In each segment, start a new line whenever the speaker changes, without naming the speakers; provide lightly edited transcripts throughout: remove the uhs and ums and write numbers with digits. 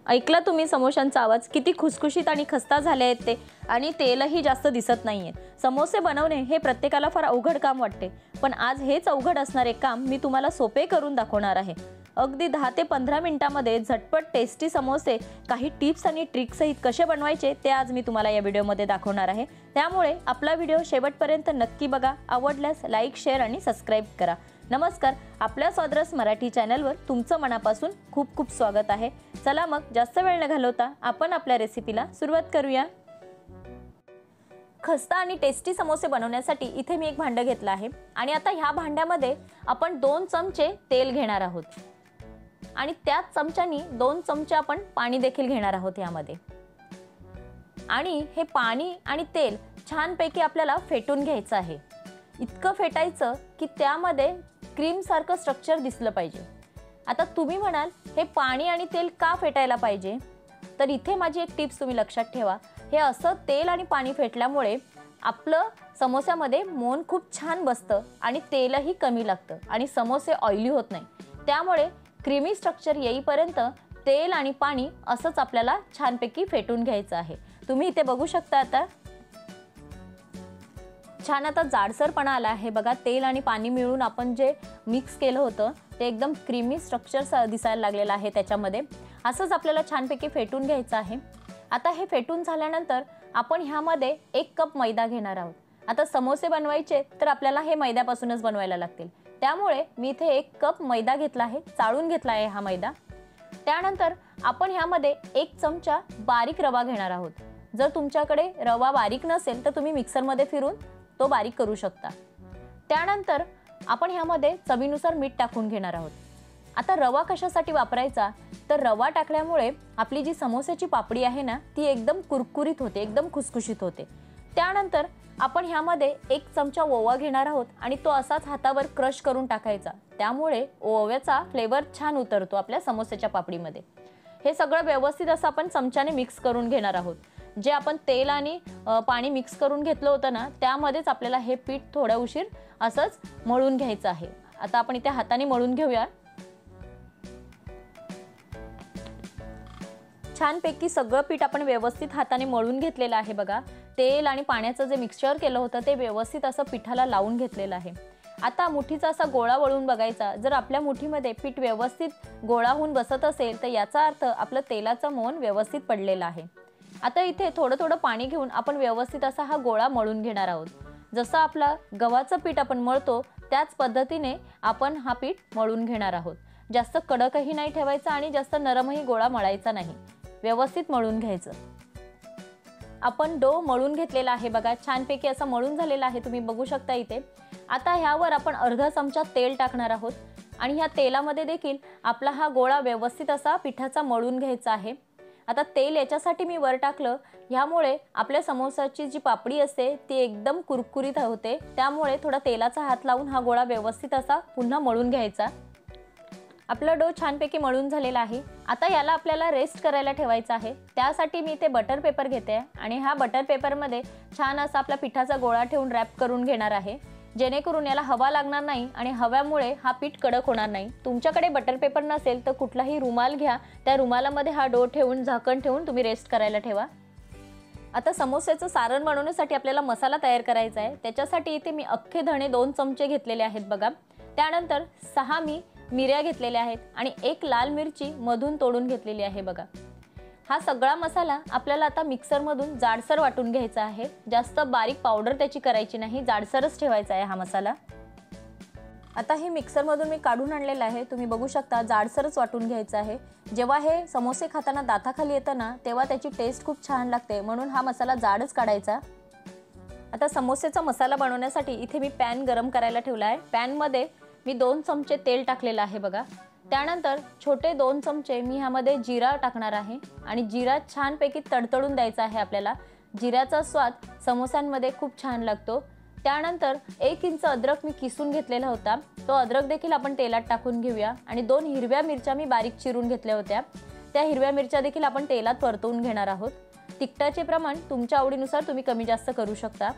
ऐकला तुम्ही समोशांचा आवाज, किती खुसखुशीत आणि खस्ता झाले आहेत ते, आणि तेलही जास्त दिसत नाहीये। समोसे बनवणे हे प्रत्येकाला फार अवघड काम वाटते, पण आज हेच अवघड असणारे काम मी तुम्हाला सोपे करून दाखवणार आहे। अगदी 10 ते 15 मिनिटांमध्ये झटपट टेस्टी समोसे काही टिप्स आणि ट्रिक्स सहित कसे बनवायचे ते आज मी तुम्हाला या व्हिडिओमध्ये दाखवणार आहे। त्यामुळे आपला व्हिडिओ शेवटपर्यंत नक्की बघा। आवडल्यास लाईक, शेअर आणि सबस्क्राइब करा। नमस्कार, आपल्या स्वादरस मराठी चॅनलवर तुमचं मनापासून खूप खूप स्वागत आहे। चला मग जास्त वेळ न घालवता आपण आपल्या रेसिपीला सुरुवात करूया। खस्ता आणि टेस्टी समोसे बनवण्यासाठी इथे मी एक भांडं घेतलं आहे आणि आता ह्या भांड्यामध्ये आपण 2 चमचे तेल घेणार आहोत आणि त्याच चमच्यानी 2 चमचे आपण पाणी देखील घेणार आहोत यामध्ये। आणि हे पाणी आणि तेल छानपैकी आपल्याला फेटून घ्यायचं आहे। इतकं फेटायचं की त्यामध्ये क्रीम सारखं स्ट्रक्चर दिसलं पाहिजे। आता तुम्ही म्हणाल हे पाणी आणि तेल का फेटायला पाहिजे, तर इथे माझी एक टिप्स तुम्ही लक्षात ठेवा। हे असं तेल आणि पाणी फेटल्यामुळे आपलं समोस्यामध्ये मोन खूप छान बसतं आणि तेलही कमी लागतं आणि समोसे ऑइली होत नाही। त्यामुळे क्रीमी स्ट्रक्चर येईपर्यंत तेल आणि पाणी असंच आपल्याला छानपैकी फेटून घ्यायचं आहे। तुम्ही इथे बघू शकता आता छान आता जाडसरपणा आला आहे बघा। तेल आणि पाणी मिळून आपण जे मिक्स केलं होतं ते एकदम क्रीमी स्ट्रक्चर दिसायला लागलेलं आहे त्याच्यामध्ये। असंच आपल्याला छानपैकी फेटून घ्यायचं आहे। आता हे फेटून झाल्यानंतर आपण ह्यामध्ये 1 कप मैदा घेणार आहोत। आता समोसे बनवायचे तर आपल्याला हे मैद्यापासूनच बनवायला लागतील, त्यामुळे मी इथे 1 कप मैदा घेतला आहे, चाळून घेतला आहे हा मैदा। त्यानंतर आपण ह्यामध्ये 1 चमचा बारीक रवा घेणार आहोत। जर तुमच्याकडे रवा बारीक नसेल तर तुम्ही मिक्सरमध्ये फिरून तो बारीक करू शकता। त्यानंतर आपण ह्यामध्ये चवीनुसार मीठ टाकून घेणार आहोत। आता रवा कशासाठी वापरायचा, तर रवा टाकल्यामुळे आपली जी समोस्याची पापडी आहे ना ती एकदम कुरकुरीत होते, एकदम खुसखुशीत होते। त्यानंतर आपण ह्यामध्ये 1 चमचा ओवा घेणार आहोत आणि तो असाच हातावर क्रश करून टाकायचा। त्यामुळे ओव्याचा फ्लेवर छान उतरतो आपल्या समोस्याच्या पापडीमध्ये। हे सगळं व्यवस्थित असं आपण चमच्याने मिक्स करून घेणार आहोत। जे आपण तेल आणि पाणी मिक्स करून घेतलं होतं ना त्यामध्येच आपल्याला हे पीठ थोडा उशीर असंच मळून घ्यायचं आहे। आता आपण इथे हाताने मळून घेऊया। छानपैकी सगळं पीठ आपण व्यवस्थित हाताने मळून घेतलेलं आहे बघा। तेल आणि पाण्याचं जे मिक्सचर केलं होतं ते व्यवस्थित असं पिठाला लावून घेतलेलं आहे। आता मुठीचा असा गोळा वळून बघायचा। जर आपल्या मुठीमध्ये पीठ व्यवस्थित गोळा होऊन बसत असेल तर याचा अर्थ आपलं तेलाचं मोन व्यवस्थित पडलेलं आहे। आता इथे थोडं थोडं पाणी घेऊन आपण व्यवस्थित असा हा गोळा मळून घेणार आहोत। जसं आपला गव्हाचं पीठ आपण मळतो त्याच पद्धतीने आपण हा पीठ मळून घेणार आहोत। जास्त कडकही नाही ठेवायचा आणि जास्त नरमही गोळा मळायचा नाही, व्यवस्थित मळून घ्यायचं। आपण डो मळून घेतलेला आहे बघा, छानपैकी असं मळून झालेला आहे, तुम्ही बघू शकता इथे। आता ह्यावर आपण अर्धा चमचा तेल टाकणार आहोत आणि ह्या तेलामध्ये देखील आपला हा गोळा व्यवस्थित असा पिठाचा मळून घ्यायचा आहे। आता तेल याच्यासाठी मी वर टाकलं, ह्यामुळे आपल्या समोसाची जी पापडी असते ती एकदम कुरकुरीत होते। त्यामुळे थोडा तेलाचा हात लावून हा गोळा व्यवस्थित असा पुन्हा मळून घ्यायचा। आपला डो छानपैकी मळून झालेला आहे। आता याला आपल्याला रेस्ट करायला ठेवायचं आहे। त्यासाठी मी इथे बटर पेपर घेते आणि हा बटर पेपरमध्ये छान असा आपला पिठाचा गोळा ठेवून रॅप करून घेणार आहे, जेणेकरून याला हवा लागणार नाही आणि हव्यामुळे हा पीठ कडक होणार नाही। तुमच्याकडे बटर पेपर नसेल तर कुठलाही रुमाल घ्या, त्या रुमालामध्ये हा डो ठेवून झाकण ठेवून तुम्ही रेस्ट करायला ठेवा। आता समोस्याचं सारण बनवण्यासाठी आपल्याला मसाला तयार करायचा आहे। त्याच्यासाठी इथे मी अख्खे धणे 2 चमचे घेतलेले आहेत बघा। त्यानंतर 6 मिऱ्या घेतलेल्या आहेत आणि 1 लाल मिरची मधून तोडून घेतलेली आहे बघा। हा सगळा मसाला आपल्याला आता मिक्सरमधून जाडसर वाटून घ्यायचा आहे। जास्त बारीक पावडर त्याची करायची नाही, जाडसरच ठेवायचा आहे हा मसाला। आता हे मिक्सरमधून मी काढून आणलेलं आहे, तुम्ही बघू शकता जाडसरच वाटून घ्यायचं आहे। जेव्हा हे समोसे खाताना दाताखाली येतं ना तेव्हा त्याची टेस्ट खूप छान लागते, म्हणून हा मसाला जाडच काढायचा। आता समोसेचा मसाला बनवण्यासाठी इथे मी पॅन गरम करायला ठेवला आहे। पॅनमध्ये मी 2 चमचे तेल टाकलेलं आहे बघा। त्यानंतर छोटे 2 चमचे मी ह्यामध्ये जिरा टाकणार आहे आणि जिरा छानपैकी तडतडून द्यायचा आहे आपल्याला। जिऱ्याचा स्वाद समोस्यांमध्ये खूप छान लागतो। त्यानंतर 1 इंच अद्रक मी किसून घेतलेला होता, तो अद्रक देखील आपण तेलात टाकून घेऊया आणि 2 हिरव्या मिरच्या मी बारीक चिरून घेतल्या होत्या, त्या हिरव्या मिरच्या देखील आपण तेलात परतवून घेणार आहोत। तिखटाचे प्रमाण तुमच्या आवडीनुसार तुम्ही कमी जास्त करू शकता।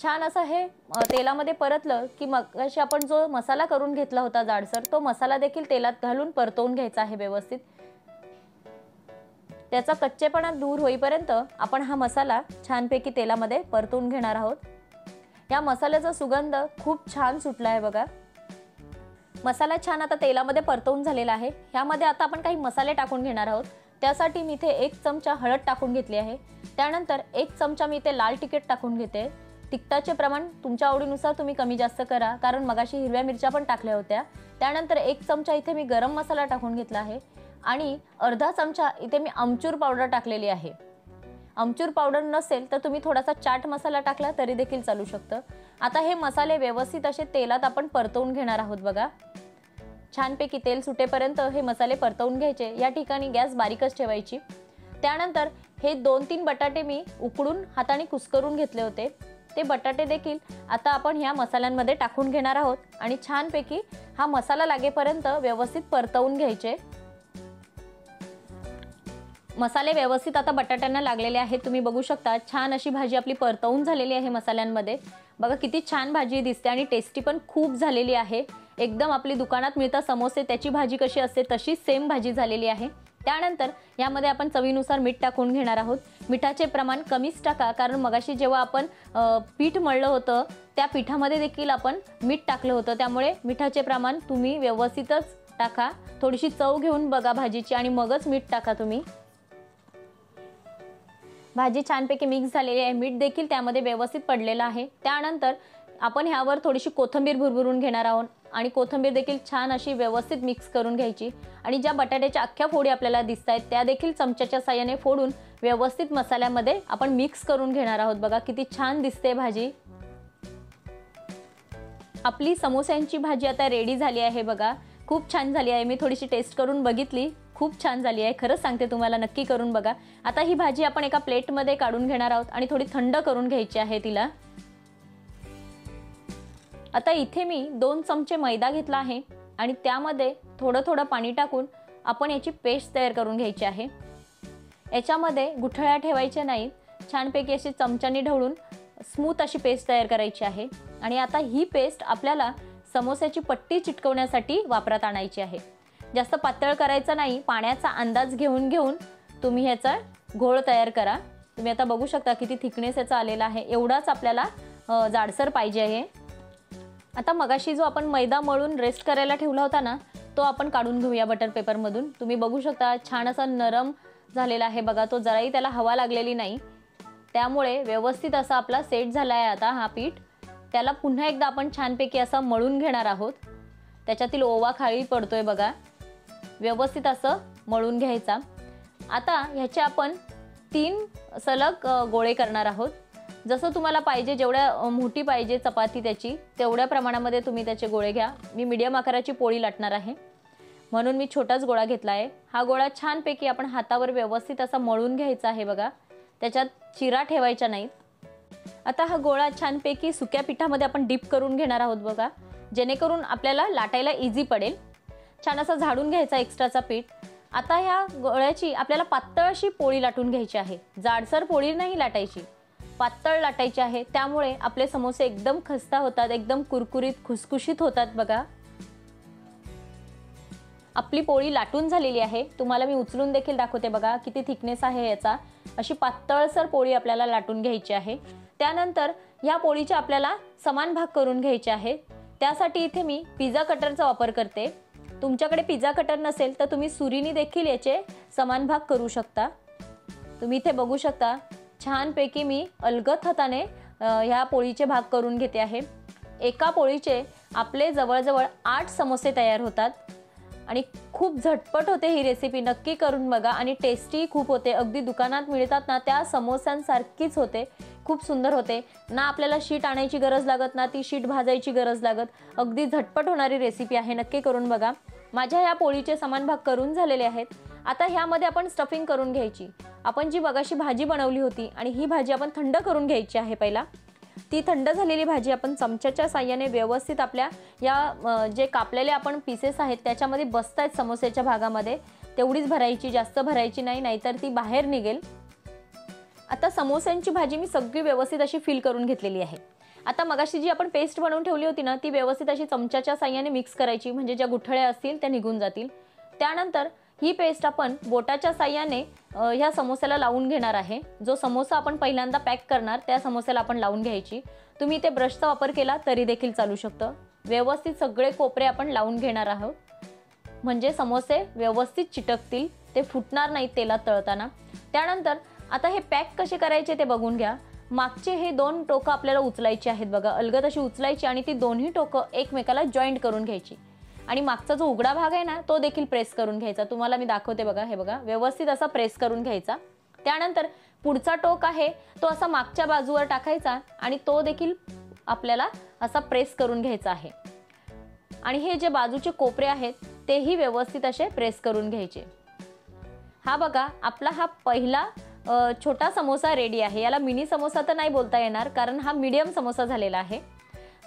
छान असं हे तेलामध्ये परतलं की मग अशी आपण जो मसाला करून घेतला होता जाडसर, तो मसाला देखील तेलात घालून परतवून घ्यायचा आहे व्यवस्थित। त्याचा कच्चेपणा दूर होईपर्यंत आपण हा मसाला छानपैकी तेलामध्ये परतून घेणार आहोत। या मसाल्याचा सुगंध खूप छान सुटला आहे बघा। मसाला छान आता तेलामध्ये परतवून झालेला आहे। ह्यामध्ये आता आपण काही मसाले टाकून घेणार आहोत। त्यासाठी मी इथे 1 चमचा हळद टाकून घेतली आहे। त्यानंतर 1 चमचा मी इथे लाल तिखट टाकून घेते। तिखटाचे प्रमाण तुमच्या आवडीनुसार तुम्ही कमी जास्त करा, कारण मगाशी हिरव्या मिरच्या पण टाकल्या होत्या। त्यानंतर 1 चमचा इथे मी गरम मसाला टाकून घेतला आहे आणि अर्धा चमचा इथे मी आमचूर पावडर टाकलेली आहे। आमचूर पावडर नसेल तर तुम्ही थोडासा चाट मसाला टाकला तरी देखील चालू शकतं। आता हे मसाले व्यवस्थित असे तेलात आपण परतवून घेणार आहोत बघा। छानपैकी तेल सुटेपर्यंत हे मसाले परतवून घ्यायचे। या ठिकाणी गॅस बारीकच ठेवायची। त्यानंतर हे 2-3 बटाटे मी उकडून हाताने कुस्करून घेतले होते। ते बटाटे देखील आता आपण ह्या मसाल्यांमध्ये टाकून घेणार आहोत आणि छानपैकी हा मसाला लागेपर्यंत व्यवस्थित परतवून घ्यायचे। मसाले व्यवस्थित आता बटाट्यांना लागलेले आहेत। तुम्ही बघू शकता छान अशी भाजी आपली परतवून झालेली आहे मसाल्यांमध्ये। बघा किती छान भाजी दिसते आणि टेस्टी पण खूप झालेली आहे। एकदम आपली दुकानात मिळतात समोसे त्याची भाजी कशी असते तशी सेम भाजी झालेली आहे। त्यानंतर यामध्ये आपण चवीनुसार मीठ टाकून घेणार आहोत। मिठाचे प्रमाण कमीच टाका, कारण मगाशी जेव्हा आपण पीठ मळलं होतं त्या पिठामध्ये देखील आपण मीठ टाकलं होतं, त्यामुळे मिठाचे प्रमाण तुम्ही व्यवस्थितच टाका। थोडीशी चव घेऊन बघा भाजीची आणि मगच मीठ टाका तुम्ही। भाजी छानपैकी मिक्स झालेली आहे। मीठ देखील त्यामध्ये व्यवस्थित पडलेलं आहे। त्यानंतर आपण ह्यावर थोडीशी कोथिंबीर भुरभुरून घेणार आहोत आणि कोथिंबीर देखील छान अशी व्यवस्थित मिक्स करून घ्यायची आणि ज्या बटाट्याच्या अख्ख्या फोडी आपल्याला दिसतायत त्या देखील चमच्याच्या साहाय्याने फोडून व्यवस्थित मसाल्यामध्ये आपण मिक्स करून घेणार आहोत। बघा किती छान दिसते भाजी। आपली समोस्यांची भाजी आता रेडी झाली आहे बघा। खूप छान झाली आहे। मी थोडीशी टेस्ट करून बघितली, खूप छान झाली आहे। खरंच सांगते तुम्हाला, नक्की करून बघा। आता ही भाजी आपण एका प्लेटमध्ये काढून घेणार आहोत आणि थोडी थंड करून घ्यायची आहे तिला। आता इथे मी 2 चमचे मैदा घेतला आहे आणि त्यामध्ये थोडं थोडं पाणी टाकून आपण याची पेस्ट तयार करून घ्यायची आहे। याच्यामध्ये गुठळ्या ठेवायच्या नाहीत, छानपैकी अशी चमच्याने ढवळून स्मूथ अशी पेस्ट तयार करायची आहे आणि आता ही पेस्ट आपल्याला समोस्याची पट्टी चिटकवण्यासाठी वापरात आणायची आहे। जास्त पातळ करायचं नाही, पाण्याचा अंदाज घेऊन तुम्ही ह्याचा घोळ तयार करा। तुम्ही आता बघू शकता किती थिकनेस याचा आलेला आहे। एवढाच आपल्याला जाडसर पाहिजे आहे। आता मगाशी जो आपण मैदा मळून रेस्ट करायला ठेवला होता ना, तो आपण काढून घेऊया बटर पेपरमधून। तुम्ही बघू शकता छान असा नरम झालेला आहे बघा। तो जराही त्याला हवा लागलेली नाही, त्यामुळे व्यवस्थित असा आपला सेट झाला आहे आता हा पीठ। त्याला पुन्हा एकदा आपण छानपैकी असं मळून घेणार आहोत। त्याच्यातील ओवा खाली पडतोय बघा, व्यवस्थित असं मळून घ्यायचा। आता ह्याचे आपण 3 सलग गोळे करणार आहोत। जसं तुम्हाला पाहिजे, जेवढ्या मोठी पाहिजे चपाती त्याची तेवढ्या प्रमाणामध्ये तुम्ही त्याचे गोळे घ्या। मी मीडियम आकाराची पोळी लाटणार आहे म्हणून मी छोटाच गोळा घेतला आहे। हा गोळा छानपैकी आपण हातावर व्यवस्थित असा मळून घ्यायचा आहे बघा, त्याच्यात चिरा ठेवायच्या नाहीत। आता हा गोळा छानपैकी सुक्या पिठामध्ये आपण डीप करून घेणार आहोत बघा, जेणेकरून आपल्याला लाटायला इझी पडेल। छान असा झाडून घ्यायचा एक्स्ट्राचा पीठ। आता ह्या गोळ्याची आपल्याला पातळ अशी पोळी लाटून घ्यायची आहे। जाडसर पोळी नाही लाटायची, पातळ लाटायची आहे। त्यामुळे आपले समोसे एकदम खस्ता होतात, एकदम कुरकुरीत खुसखुशीत होतात बघा। आपली पोळी लाटून झालेली आहे। तुम्हाला मी उचलून देखील दाखवते बघा किती थिकनेस आहे याचा। अशी पातळसर पोळी आपल्याला लाटून घ्यायची आहे। त्यानंतर ह्या पोळीचे आपल्याला समान भाग करून घ्यायचे आहे। त्यासाठी इथे मी पिझ्झा कटरचा वापर करते। तुमच्याकडे पिझ्झा कटर नसेल तर तुम्ही सुरीने देखील याचे समान भाग करू शकता। तुम्ही इथे बघू शकता छानपैकी मी अलगद हाताने ह्या पोळीचे भाग करून घेते आहे। एका पोळीचे आपले जवळजवळ 8 समोसे तयार होतात आणि खूप झटपट होते ही रेसिपी। नक्की करून बघा आणि टेस्टी खूप होते। अगदी दुकानात मिळतात ना त्या समोस्यांसारखीच होते, खूप सुंदर होते ना। आपल्याला शीट आणायची गरज लागत ना, ती शीट भाजायची गरज लागत। अगदी झटपट होणारी रेसिपी आहे, नक्की करून बघा। माझ्या ह्या पोळीचे समान भाग करून झालेले आहेत। आता ह्यामध्ये आपण स्टफिंग करून घ्यायची। आपण जी मगाशी भाजी बनवली होती आणि ही भाजी आपण थंड करून घ्यायची आहे पहिला। ती थंड झालेली भाजी आपण चमच्याच्या साहाय्याने व्यवस्थित आपल्या या जे कापलेले आपण पीसेस आहेत त्याच्यामध्ये बसतायत समोस्याच्या भागामध्ये, तेवढीच भरायची, जास्त भरायची नाही, नाहीतर ती बाहेर निघेल। आता समोस्यांची भाजी मी सगळी व्यवस्थित अशी फिल करून घेतलेली आहे। आता मगाशी जी आपण पेस्ट बनवून ठेवली होती ना, ती व्यवस्थित अशी चमच्याच्या साहाय्याने मिक्स करायची, म्हणजे ज्या गुठळ्या असतील त्या निघून जातील। त्यानंतर ही पेस्ट आपण बोटाच्या साह्याने ह्या समोस्याला लावून घेणार आहे। जो समोसा आपण पहिल्यांदा पॅक करणार त्या समोस्याला आपण लावून घ्यायची। तुम्ही ते ब्रशचा वापर केला तरी देखील चालू शकतं। व्यवस्थित सगळे कोपरे आपण लावून घेणार आहोत, म्हणजे समोसे व्यवस्थित चिटकतील, ते फुटणार नाहीत तेलात तळताना। त्यानंतर आता हे पॅक कसे करायचे ते बघून घ्या। मागचे हे 2 टोकं आपल्याला उचलायची आहेत बघा, अलगद अशी उचलायची आणि ती दोन्ही टोकं एकमेकाला जॉईंट करून घ्यायची आणि मागचा जो उघडा भाग आहे ना तो देखील प्रेस करून घ्यायचा। तुम्हाला मी दाखवते बघा, हे बघा व्यवस्थित असा प्रेस करून घ्यायचा। त्यानंतर पुढचा टोक आहे तो असा मागच्या बाजूवर टाकायचा आणि तो देखील आपल्याला असा प्रेस करून घ्यायचा आहे आणि हे जे बाजूचे कोपरे आहेत तेही व्यवस्थित असे प्रेस करून घ्यायचे। हा बघा आपला हा पहिला छोटा समोसा रेडी आहे। याला मिनी समोसा तर नाही बोलता येणार कारण हा मीडियम समोसा झालेला आहे।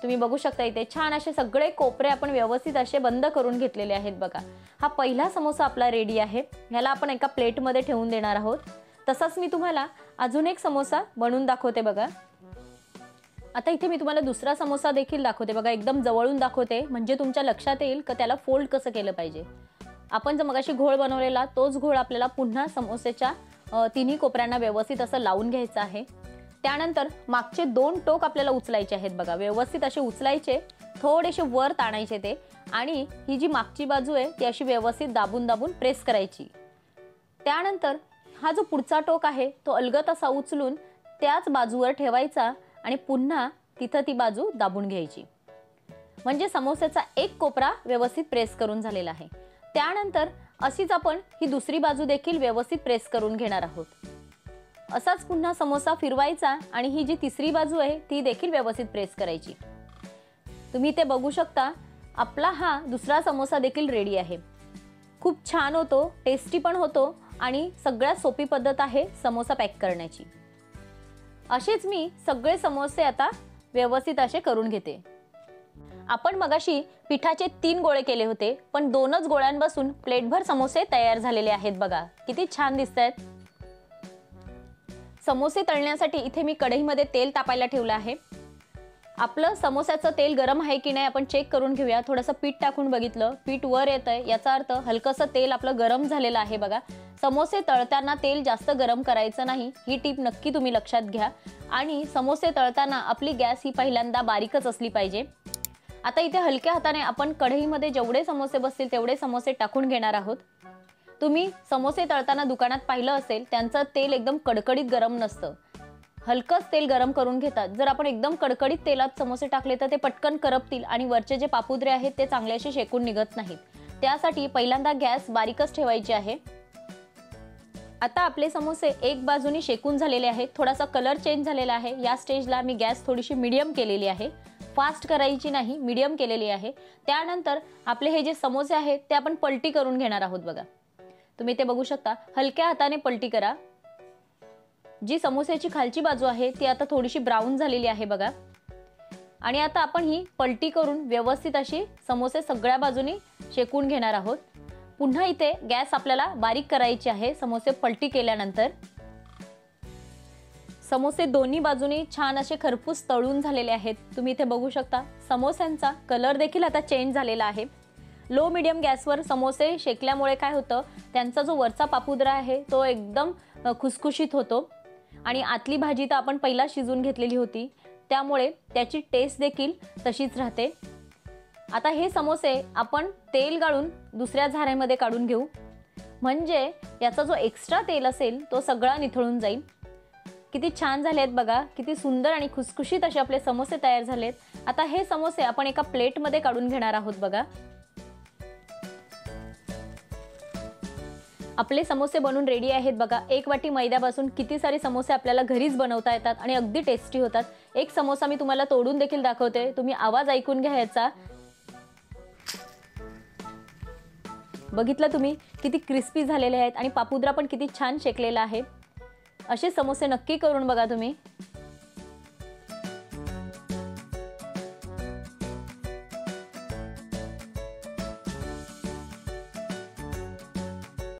तुम्ही बघू शकता इथे छान असे सगळे कोपरे आपण व्यवस्थित असे बंद करून घेतलेले आहेत बघा। हा पहिला समोसा आपला रेडी आहे। ह्याला आपण एका प्लेटमध्ये ठेवून देणार आहोत। तसाच मी तुम्हाला अजून एक समोसा बनवून दाखवते बघा। आता इथे मी तुम्हाला दुसरा समोसा देखील दाखवते बघा, एकदम जवळून दाखवते म्हणजे तुमच्या लक्षात येईल की त्याला फोल्ड कसं केलं पाहिजे। आपण जो मगाशी घोळ बनवलेला तोच घोळ आपल्याला पुन्हा समोसेच्या तिन्ही कोपऱ्यांना व्यवस्थित असं लावून घ्यायचं आहे। त्यानंतर मागचे 2 टोक आपल्याला उचलायचे आहेत बघा, व्यवस्थित असे उचलायचे, थोडेसे वर ताणायचे ते आणि ही जी मागची बाजू आहे ती अशी व्यवस्थित दाबून दाबून प्रेस करायची। त्यानंतर हा जो पुढचा टोक आहे तो अलगद असा उचलून त्याच बाजूवर ठेवायचा आणि पुन्हा तिथं ती बाजू दाबून घ्यायची, म्हणजे समोस्याचा एक कोपरा व्यवस्थित प्रेस करून झालेला आहे। त्यानंतर अशीच आपण ही दुसरी बाजू देखील व्यवस्थित प्रेस करून घेणार आहोत। असाच पुन्हा समोसा फिरवायचा आणि ही जी तिसरी बाजू आहे ती देखील व्यवस्थित प्रेस करायची। तुम्ही ते बघू शकता आपला हा दुसरा समोसा देखील रेडी आहे। खूप छान होतो, टेस्टी पण होतो आणि सगळ्यात सोपी पद्धत आहे समोसा पॅक करण्याची। असेच मी सगळे समोसे आता व्यवस्थित असे करून घेते। आपण मगाशी पिठाचे 3 गोळे केले होते पण 2च गोळ्यांपासून प्लेटभर समोसे तयार झालेले आहेत बघा, किती छान दिसतायत। समोसे तळण्यासाठी इथे मी कढईमध्ये तेल तापायला ठेवलं आहे। आपलं समोस्याचं तेल गरम आहे की नाही आपण चेक करून घेऊया। थोडंसं पीठ टाकून बघितलं, पीठ वर येतंय, याचा अर्थ हलकंसं तेल आपलं गरम झालेलं आहे बघा। समोसे तळताना तेल जास्त गरम करायचं नाही, ही टिप नक्की तुम्ही लक्षात घ्या। आणि समोसे तळताना आपली गॅस ही पहिल्यांदा बारीकच असली पाहिजे। आता इथे हलक्या हाताने आपण कढईमध्ये जेवढे समोसे बसतील तेवढे समोसे टाकून घेणार आहोत। तुम्ही समोसे तळताना दुकानात पाहिलं असेल त्यांचं तेल एकदम कडकडीत गरम नसतं, हलकंच तेल गरम करून घेतात। जर आपण एकदम कडकडीत तेलात समोसे टाकले तर ते पटकन करपतील आणि वरचे जे पापुद्रे आहेत ते चांगले असे शेकून निघत नाहीत। त्यासाठी पहिल्यांदा गॅस बारीकच ठेवायची आहे। आता आपले समोसे एक बाजूनी शेकून झालेले आहेत, थोडासा कलर चेंज झालेला आहे। या स्टेजला मी गॅस थोडीशी मीडियम केलेली आहे, फास्ट करायची नाही, मीडियम केलेली आहे। त्यानंतर आपले हे जे समोसे आहेत ते आपण पलटी करून घेणार आहोत बघा। तुम्ही ते बघू शकता, हलक्या हाताने पलटी करा। जी समोस्याची खालची बाजू आहे ती आता थोडीशी ब्राऊन झालेली आहे बघा आणि आता आपण ही पलटी करून व्यवस्थित अशी समोसे सगळ्या बाजूनी शेकून घेणार आहोत। पुन्हा इथे गॅस आपल्याला बारीक करायची आहे समोसे पलटी केल्यानंतर। समोसे दोन्ही बाजूनी छान असे खरपूस तळून झालेले आहेत। तुम्ही इथे बघू शकता समोस्यांचा कलर देखील आता चेंज झालेला आहे। लो मीडियम गॅसवर समोसे शेकल्यामुळे काय होतं, त्यांचा जो वरचा पापुद्रा आहे तो एकदम खुसखुशीत होतो आणि आतली भाजी तर आपण पहिला शिजून घेतलेली होती त्यामुळे त्याची टेस्ट देखील तशीच राहते। आता हे समोसे आपण तेल गाळून दुसऱ्या झाऱ्यामध्ये काढून घेऊ, म्हणजे याचा जो एक्स्ट्रा तेल असेल तो सगळा निथळून जाईल। किती छान झाले आहेत बघा, किती सुंदर आणि खुसखुशीत असे आपले समोसे तयार झालेत। आता हे समोसे आपण एका प्लेटमध्ये काढून घेणार आहोत बघा। आपले समोसे बनून रेडी आहेत बघा। एक वाटी मैद्यापासून किती सारे समोसे आपल्याला घरीच बनवता येतात आणि अगदी टेस्टी होतात। एक समोसा मी तुम्हाला तोडून देखील दाखवते, तुम्ही आवाज ऐकून घ्या याचा। बघितलं तुम्ही किती क्रिस्पी झालेले आहेत आणि पापुद्रा पण किती छान शेकलेला आहे। असे समोसे नक्की करून बघा तुम्ही।